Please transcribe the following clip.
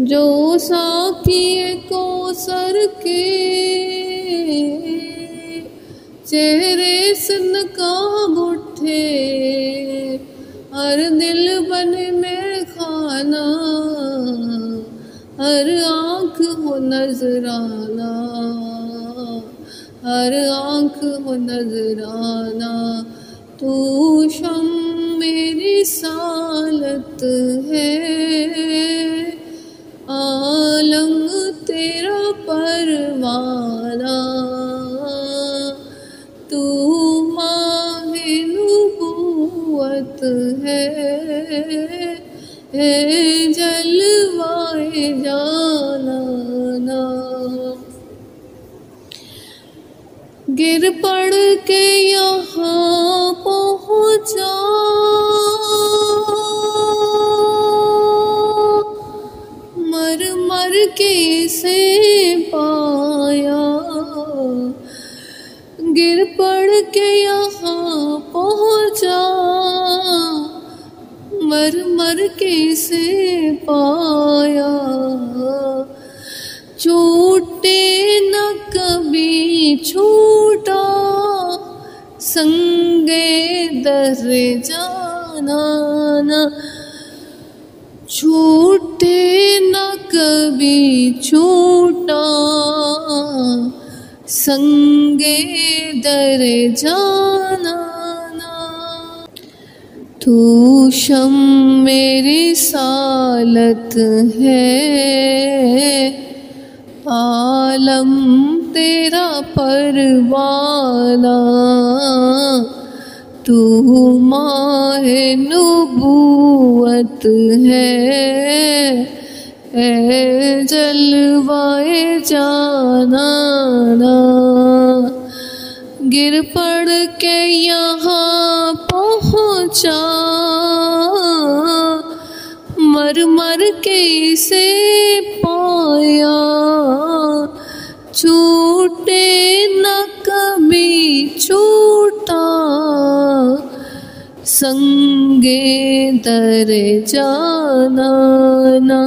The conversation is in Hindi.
जो साकिए को सर के चेहरे से नकाब उठे, हर दिल बने में खाना, हर आँख हो नजराना, हर आँख हो नजराना। तू शम मेरी सालत है, आलम तेरा परवाना। तू माहे नबूवत है जलवाए जाना। गिर पड़ के यहाँ पहुँचा, मर मर के से पाया। गिर पड़ के यहाँ पहुँचा, मर मर के से पाया। छूटे न कभी छूटा, संगे दर जाना ना। छूटे न कभी छूटा, संगे दर जाना ना। तू शम मेरी सालत है, आलम तेरा परवाना। तू माहे नबूवत है जलवाए जाना ना। गिर पड़ के यहाँ पहुँचा, मर मर के से पाया। छूटे न कभी छूटा, संगे दर जाना ना।